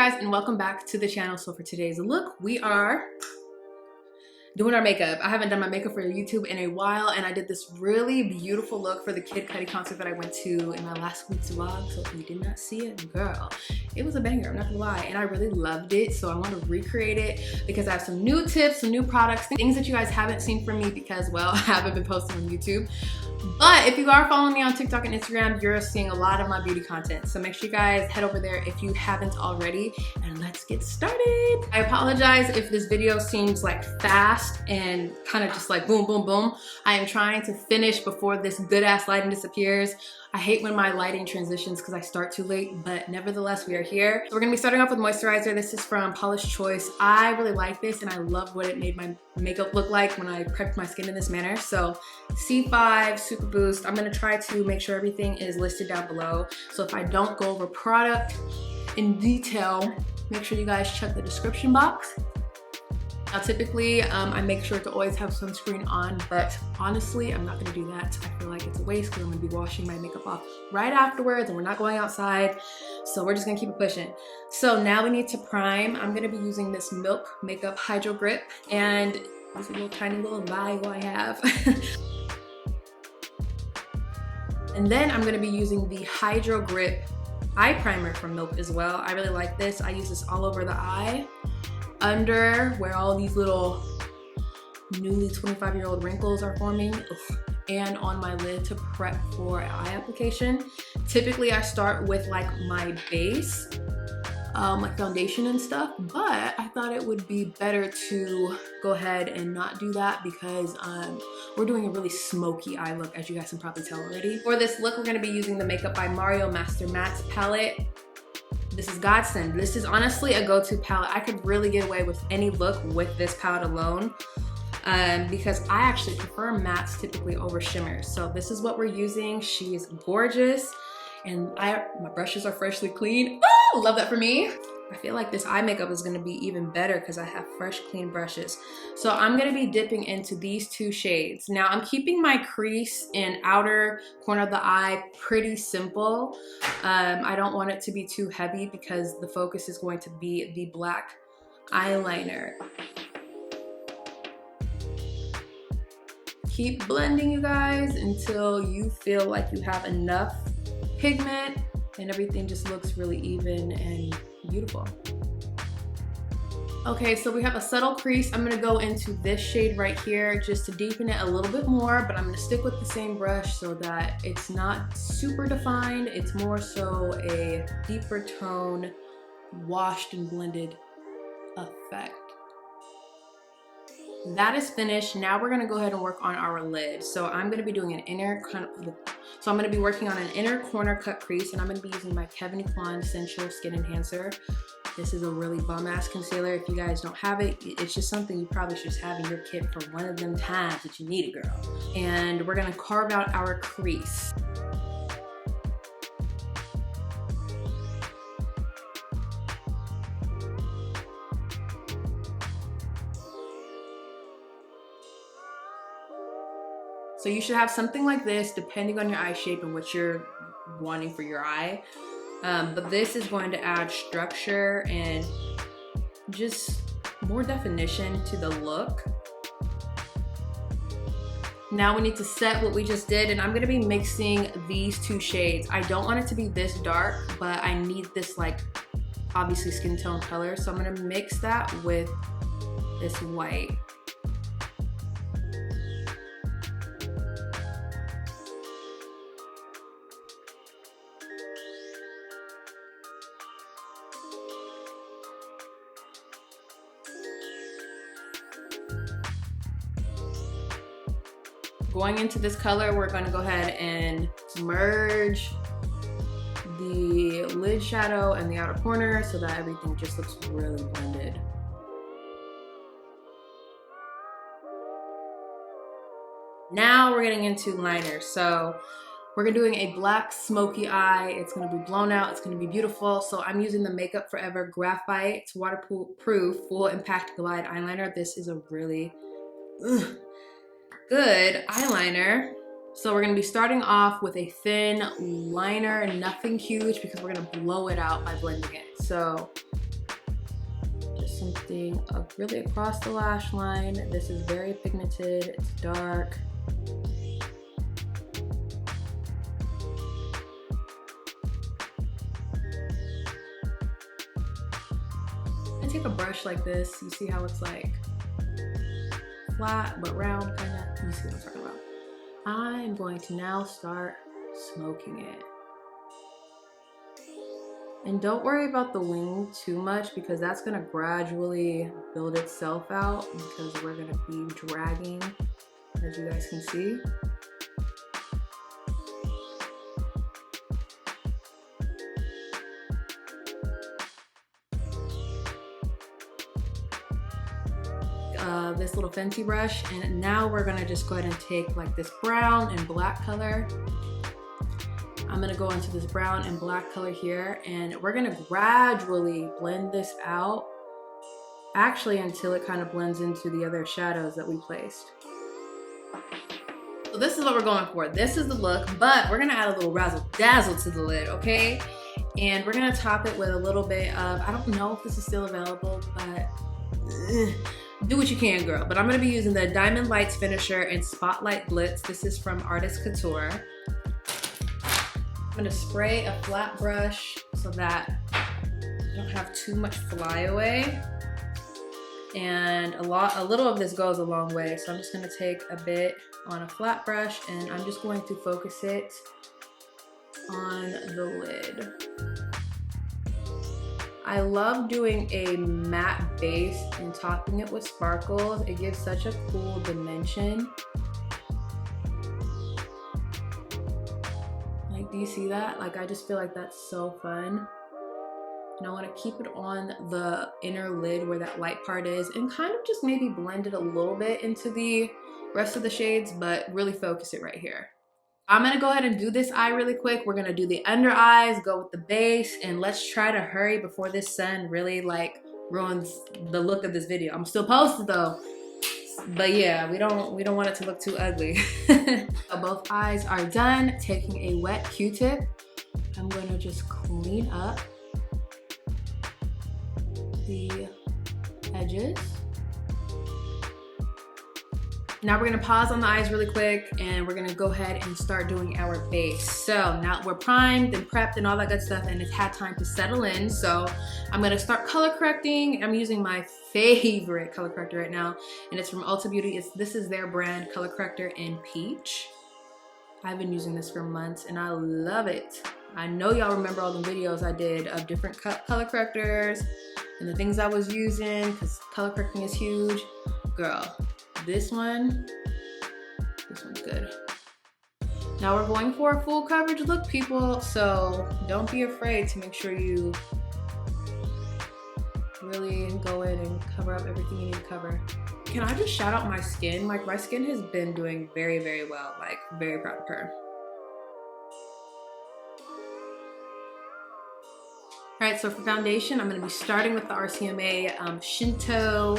guys, and welcome back to the channel. So for today's look, we are doing our makeup. I haven't done my makeup for YouTube in a while, and I did this really beautiful look for the Kid Cudi concert that I went to in my last week's vlog. So if you did not see it, girl, it was a banger, I'm not gonna lie, and I really loved it. So I want to recreate it because I have some new tips, some new products, things that you guys haven't seen from me because, well, I haven't been posting on YouTube. But if you are following me on TikTok and Instagram, you're seeing a lot of my beauty content. So make sure you guys head over there if you haven't already, and let's get started. I apologize if this video seems like fast and kind of just like boom, boom, boom. I am trying to finish before this good ass lighting disappears. I hate when my lighting transitions because I start too late, but nevertheless, we are here. So we're gonna be starting off with moisturizer. This is from Paula's Choice. I really like this and I love what it made my makeup look like when I prepped my skin in this manner. So C5 Super Boost. I'm gonna try to make sure everything is listed down below. So if I don't go over product in detail, make sure you guys check the description box. Now typically, I make sure to always have sunscreen on, but honestly, I'm not gonna do that. I feel like it's a waste because I'm gonna be washing my makeup off right afterwards and we're not going outside. So we're just gonna keep it pushing. So now we need to prime. I'm gonna be using this Milk Makeup Hydro Grip, and this little tiny little vial I have. And then I'm gonna be using the Hydro Grip Eye Primer from Milk as well. I really like this. I use this all over the eye, under where all these little newly 25-year-old wrinkles are forming, and on my lid to prep for eye application. Typically I start with like my base, like foundation and stuff, but I thought it would be better to go ahead and not do that because we're doing a really smoky eye look, as you guys can probably tell already. For this look, we're gonna be using the Makeup by Mario Master Mattes palette. This is godsend. This is honestly a go-to palette. I could really get away with any look with this palette alone because I actually prefer mattes typically over shimmers. So this is what we're using. She is gorgeous, and my brushes are freshly clean. Oh, love that for me. I feel like this eye makeup is gonna be even better because I have fresh, clean brushes. So I'm gonna be dipping into these two shades. Now I'm keeping my crease and outer corner of the eye pretty simple. I don't want it to be too heavy because the focus is going to be the black eyeliner. Keep blending, you guys, until you feel like you have enough pigment and everything just looks really even and beautiful. Okay, so we have a subtle crease. I'm gonna go into this shade right here just to deepen it a little bit more, but I'm gonna stick with the same brush so that it's not super defined. It's more so a deeper tone, washed and blended effect. That is finished. Now we're gonna go ahead and work on our lid. So I'm gonna be doing an inner kind of, so I'm gonna be working on an inner corner cut crease, and I'm gonna be using my Kevyn Essential Skin Enhancer. This is a really bomb ass concealer. If you guys don't have it, it's just something you probably should just have in your kit for one of them times that you need it, girl. And we're gonna carve out our crease. So you should have something like this depending on your eye shape and what you're wanting for your eye. But this is going to add structure and just more definition to the look. Now we need to set what we just did, and I'm gonna be mixing these two shades. I don't want it to be this dark, but I need this like obviously skin tone color. So I'm gonna mix that with this white. Going into this color, we're going to go ahead and merge the lid shadow and the outer corner so that everything just looks really blended. Now we're getting into liner. So we're doing a black smoky eye. It's going to be blown out. It's going to be beautiful. So I'm using the Makeup Forever Graphite Waterproof Full Impact Glide Eyeliner. This is a really good eyeliner. So we're gonna be starting off with a thin liner, nothing huge, because we're gonna blow it out by blending it. So something really across the lash line. This is very pigmented, it's dark. I take a brush like this, you see how it's like flat but round kind of, you see what I'm talking about. I'm going to now start smoking it. And don't worry about the wing too much because that's gonna gradually build itself out because we're gonna be dragging, as you guys can see. This little Fenty brush, and now we're gonna just go ahead and take like this brown and black color. I'm gonna go into this brown and black color here, and we're gonna gradually blend this out, actually until it kind of blends into the other shadows that we placed. So this is what we're going for. This is the look, but we're gonna add a little razzle dazzle to the lid, okay? And we're gonna top it with a little bit of, I don't know if this is still available, but do what you can, girl. But I'm gonna be using the Diamond Lights Finisher in Spotlight Blitz. This is from Artist Couture. I'm gonna spray a flat brush so that I don't have too much flyaway. And a little of this goes a long way. So I'm just gonna take a bit on a flat brush and I'm just going to focus it on the lid. I love doing a matte base and topping it with sparkles. It gives such a cool dimension. Like, do you see that? Like, I just feel like that's so fun. And I want to keep it on the inner lid where that light part is and kind of just maybe blend it a little bit into the rest of the shades, but really focus it right here. I'm gonna go ahead and do this eye really quick. We're gonna do the under eyes, go with the base, and let's try to hurry before this sun really like ruins the look of this video. I'm still posted though, but yeah, we don't want it to look too ugly. Both eyes are done. Taking a wet Q-tip, I'm gonna just clean up the edges. Now we're gonna pause on the eyes really quick and we're gonna go ahead and start doing our base. So now we're primed and prepped and all that good stuff and it's had time to settle in. So I'm gonna start color correcting. I'm using my favorite color corrector right now and it's from Ulta Beauty. This is their brand color corrector in Peach. I've been using this for months and I love it. I know y'all remember all the videos I did of different color correctors and the things I was using because color correcting is huge. Girl. This one's good. Now we're going for a full coverage look, people, so don't be afraid to make sure you really go in and cover up everything you need to cover. Can I just shout out my skin? Like, my skin has been doing very, very well. Like, very proud of her. All right, so for foundation, I'm gonna be starting with the RCMA Shinto.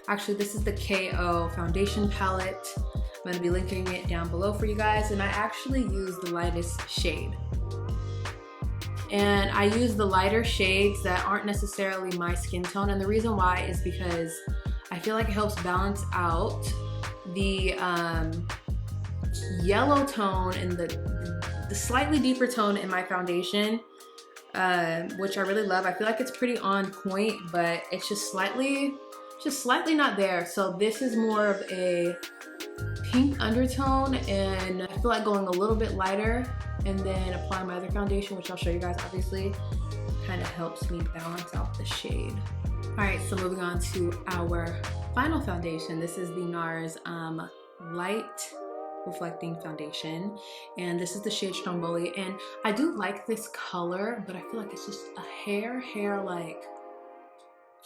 Actually, this is the KO foundation palette. I'm gonna be linking it down below for you guys. And I actually use the lightest shade. And I use the lighter shades that aren't necessarily my skin tone. And the reason why is because I feel like it helps balance out the yellow tone and the slightly deeper tone in my foundation, which I really love. I feel like it's pretty on point, but it's just slightly not there. So this is more of a pink undertone and I feel like going a little bit lighter and then applying my other foundation, which I'll show you guys obviously, kind of helps me balance out the shade. All right, so moving on to our final foundation. This is the NARS Light Reflecting Foundation, and this is the shade Stromboli. And I do like this color, but I feel like it's just a hair like,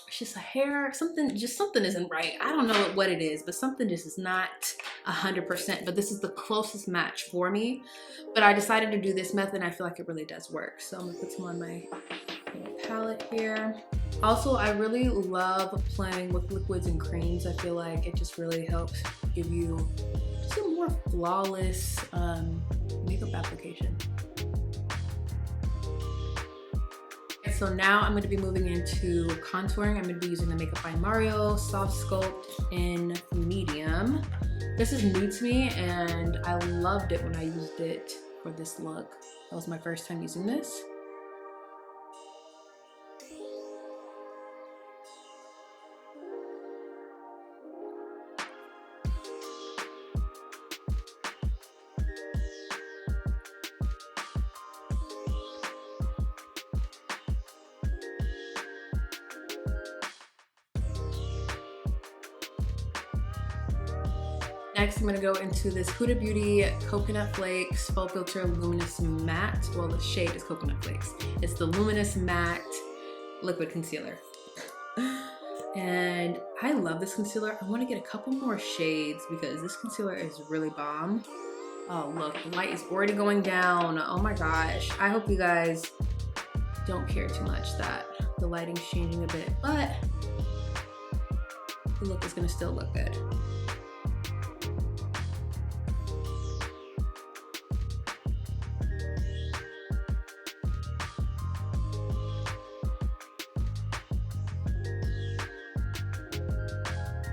it's just a hair, something isn't right. I don't know what it is, but something just is not 100%, but this is the closest match for me. But I decided to do this method and I feel like it really does work. So I'm gonna put some on my palette here. Also, I really love playing with liquids and creams. I feel like it just really helps give you just a more flawless makeup application. so now I'm going to be moving into contouring. I'm going to be using the Makeup by Mario Soft Sculpt in medium. This is new to me and I loved it when I used it for this look. That was my first time using this. Next, I'm gonna go into this Huda Beauty Coconut Flakes Faux Filter Luminous Matte. Well, the shade is Coconut Flakes. It's the Luminous Matte Liquid Concealer. And I love this concealer. I wanna get a couple more shades because this concealer is really bomb. Oh, look, the light is already going down. Oh my gosh. I hope you guys don't care too much that the lighting's changing a bit, but the look is gonna still look good.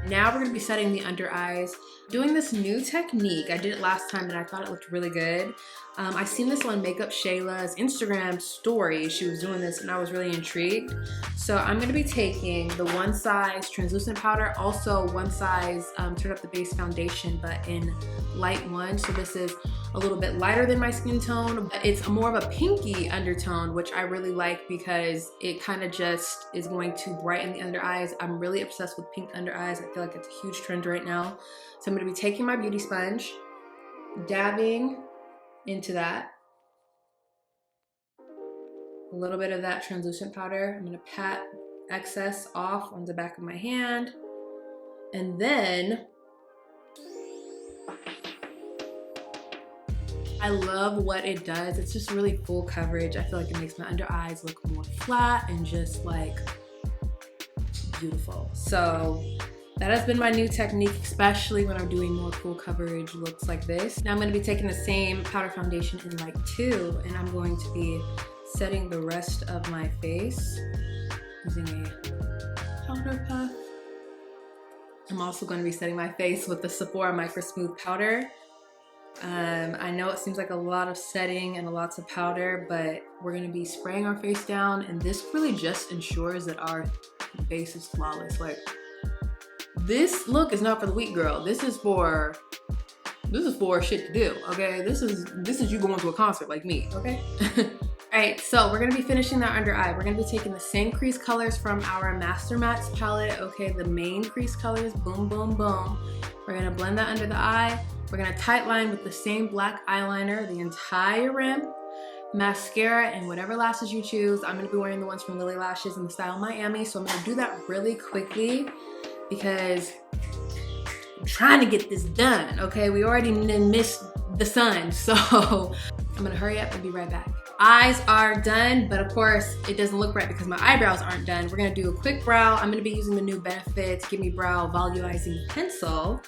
Now we're gonna be setting the under eyes. Doing this new technique, I did it last time and I thought it looked really good. I seen this on Makeup Shayla's Instagram story. She was doing this and I was really intrigued. So I'm gonna be taking the one size translucent powder, also one size Turn Up the Base foundation, but in light one. So this is a little bit lighter than my skin tone, but it's more of a pinky undertone, which I really like because it kind of just is going to brighten the under eyes. I'm really obsessed with pink under eyes. I feel like it's a huge trend right now. So I'm gonna be taking my beauty sponge, dabbing into that. A little bit of that translucent powder. I'm gonna pat excess off on the back of my hand. And then I love what it does. It's just really full coverage. I feel like it makes my under eyes look more flat and just like beautiful. So that has been my new technique, especially when I'm doing more full coverage looks like this. Now I'm gonna be taking the same powder foundation in light 2 and I'm going to be setting the rest of my face using a powder puff. I'm also going to be setting my face with the Sephora Micro Smooth powder. I know it seems like a lot of setting and lots of powder, but we're going to be spraying our face down, and this really just ensures that our base is flawless. Like, this look is not for the weak girl. This is for shit to do, okay? This is you going to a concert like me, okay? All right, so we're gonna be finishing that under eye. We're gonna be taking the same crease colors from our Master Mattes palette, okay? The main crease colors, boom, boom, boom. We're gonna blend that under the eye. We're gonna tight line with the same black eyeliner, the entire rim, mascara, and whatever lashes you choose. I'm gonna be wearing the ones from Lily Lashes in the style Miami, so I'm gonna do that really quickly because I'm trying to get this done, okay? We already missed the sun, so I'm gonna hurry up and be right back. Eyes are done, but of course it doesn't look right because my eyebrows aren't done. We're gonna do a quick brow. I'm gonna be using the new Benefit Give Me Brow Volumizing Pencil.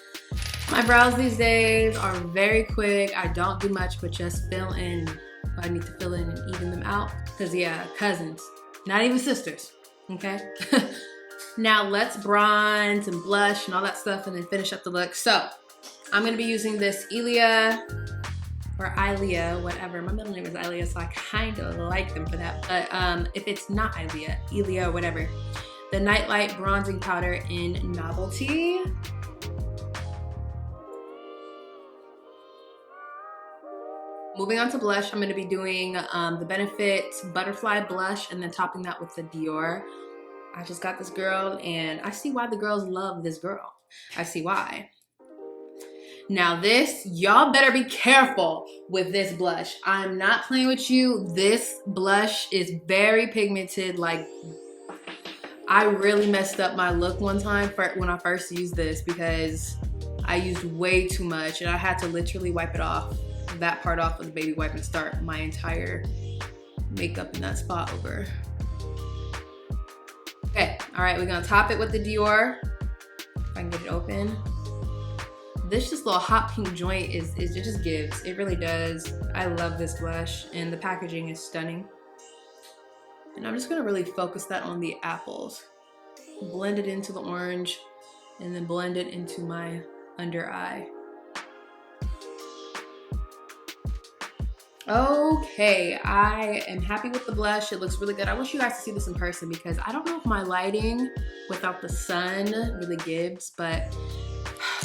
My brows these days are very quick. I don't do much but just fill in what I need to fill in and even them out. Cause yeah, cousins, not even sisters, okay? Now let's bronze and blush and all that stuff and then finish up the look. So I'm gonna be using this Ilia, or Ilia, whatever. My middle name is Ilia, so I kind of like them for that. But if it's not Ilia, whatever. The Nightlight Bronzing Powder in Novelty. Moving on to blush, I'm gonna be doing the Benefit Butterfly Blush and then topping that with the Dior. I just got this girl and I see why the girls love this girl. I see why. Now this, y'all better be careful with this blush. I'm not playing with you. This blush is very pigmented. Like, I really messed up my look one time when I first used this because I used way too much and I had to literally wipe it off, that part off with the baby wipe and start my entire makeup in that spot over. Okay, all right, we're gonna top it with the Dior. If I can get it open. This just little hot pink joint it just gives. It really does. I love this blush and the packaging is stunning. And I'm just gonna really focus that on the apples. Blend it into the orange and then blend it into my under eye. Okay, I am happy with the blush. It looks really good. I wish you guys could see this in person because I don't know if my lighting without the sun really gives, but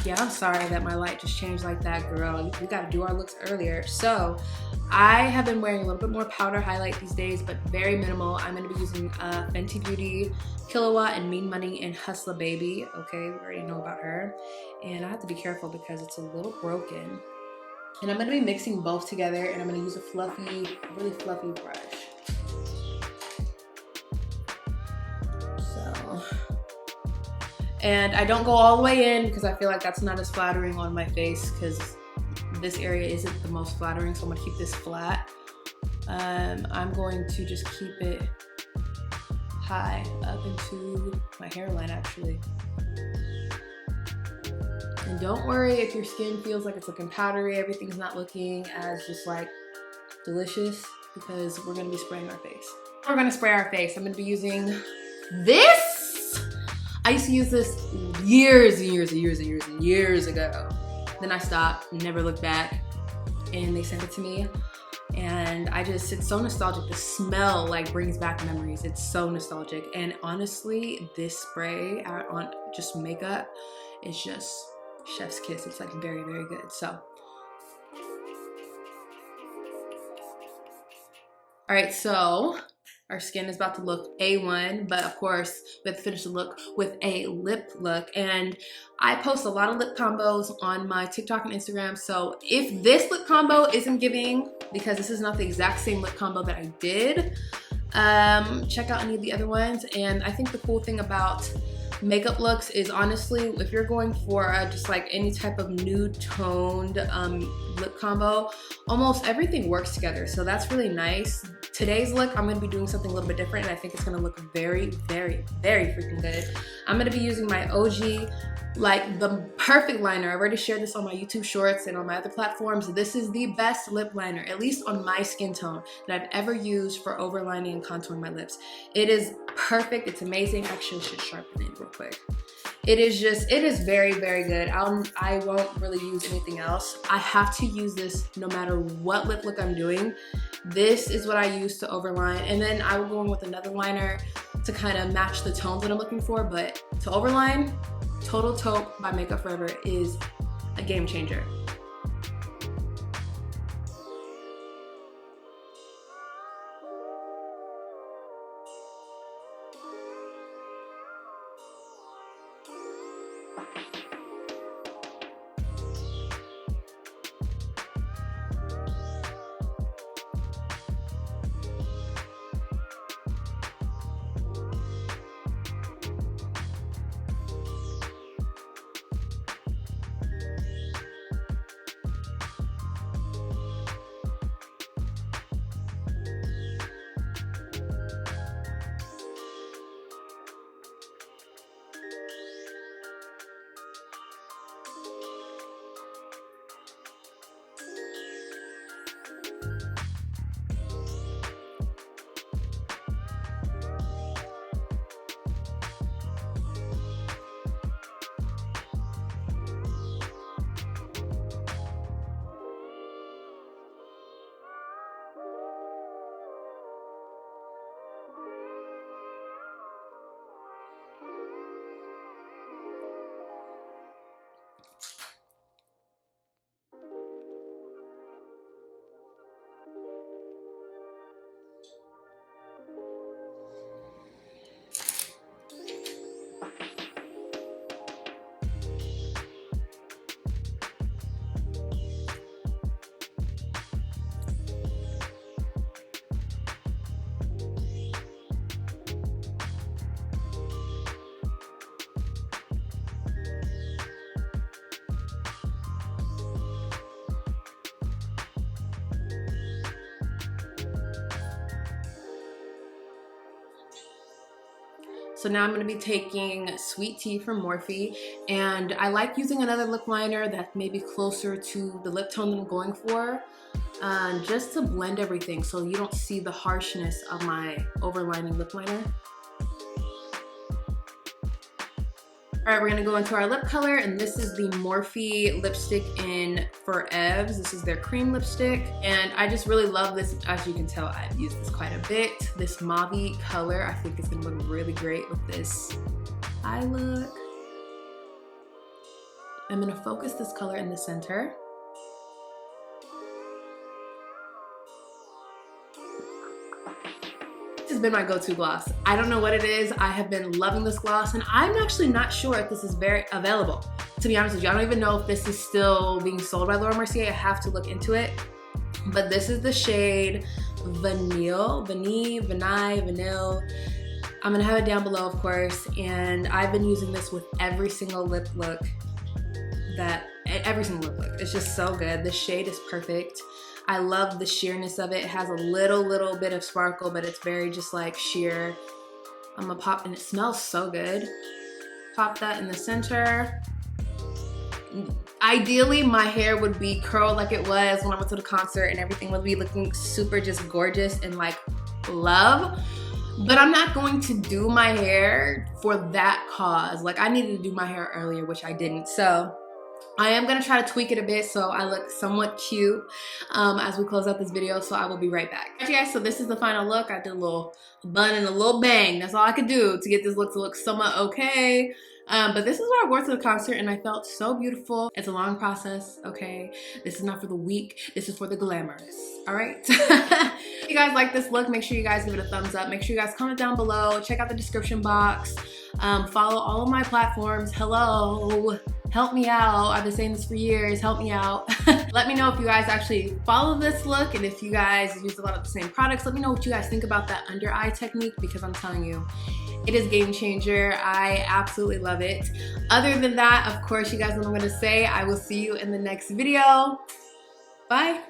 yeah, I'm sorry that my light just changed like that, girl. We gotta do our looks earlier. So I have been wearing a little bit more powder highlight these days, but very minimal. I'm gonna be using Fenty Beauty, Kilowatt, and Mean Money, and Hustla Baby. Okay, we already know about her. And I have to be careful because it's a little broken. And I'm gonna be mixing both together, and I'm gonna use a fluffy, really fluffy brush. So, and I don't go all the way in because I feel like that's not as flattering on my face because this area isn't the most flattering, so I'm gonna keep this flat. I'm going to just keep it high up into my hairline actually. And don't worry if your skin feels like it's looking powdery, everything's not looking as just like delicious because we're gonna be spraying our face. We're gonna spray our face. I'm gonna be using this. I used to use this years and years and years and years and years ago. Then I stopped, never looked back, and they sent it to me. And it's so nostalgic. The smell like brings back memories. It's so nostalgic. And honestly, this spray on just makeup is just chef's kiss. It's like very, very good. So, all right, so our skin is about to look A1, but of course we have to finish the look with a lip look. And I post a lot of lip combos on my TikTok and Instagram. So if this lip combo isn't giving, because this is not the exact same lip combo that I did, check out any of the other ones. And I think the cool thing about makeup looks is honestly, if you're going for just like any type of nude toned lip combo, almost everything works together. So that's really nice. Today's look, I'm gonna be doing something a little bit different and I think it's gonna look very, very, very freaking good. I'm gonna be using my OG, like the perfect liner. I've already shared this on my YouTube shorts and on my other platforms. This is the best lip liner, at least on my skin tone, that I've ever used for overlining and contouring my lips. It is perfect, it's amazing. Actually, I should sharpen it real quick. It is very, very good. I won't really use anything else. I have to use this no matter what lip look I'm doing. This is what I use to overline. And then I will go in with another liner to kind of match the tones that I'm looking for. But to overline, Total Taupe by Makeup Forever is a game changer. So now I'm going to be taking Sweet Tea from Morphe, and I like using another lip liner that may be closer to the lip tone that I'm going for. just to blend everything so you don't see the harshness of my overlining lip liner. All right, we're gonna go into our lip color, and this is the Morphe lipstick in Forevs. This is their cream lipstick, and I just really love this. As you can tell, I've used this quite a bit. This mauve color, I think is gonna look really great with this eye look. I'm gonna focus this color in the center. This has been my go-to gloss. I don't know what it is. I have been loving this gloss, and I'm actually not sure if this is very available. To be honest with you, I don't even know if this is still being sold by Laura Mercier. I have to look into it. But this is the shade Vanille. I'm gonna have it down below, of course, and I've been using this with every single lip look It's just so good. The shade is perfect. I love the sheerness of it. It has a little bit of sparkle, but it's very just like sheer. I'm gonna pop, and it smells so good. Pop that in the center. Ideally, my hair would be curled like it was when I went to the concert, and everything would be looking super just gorgeous and like love. But I'm not going to do my hair for that cause. Like, I needed to do my hair earlier, which I didn't. So I am gonna try to tweak it a bit so I look somewhat cute as we close out this video, so I will be right back. Alright, guys, so this is the final look. I did a little bun and a little bang. That's all I could do to get this look to look somewhat okay. But this is what I wore to the concert, and I felt so beautiful. It's a long process, okay? This is not for the weak. This is for the glamorous, all right? If you guys like this look, make sure you guys give it a thumbs up. Make sure you guys comment down below. Check out the description box. Follow all of my platforms. Hello. Help me out. I've been saying this for years. Help me out. Let me know if you guys actually follow this look, and if you guys use a lot of the same products. Let me know what you guys think about that under eye technique, because I'm telling you, it is game changer. I absolutely love it. Other than that, of course, you guys know what I'm gonna say. I will see you in the next video. Bye.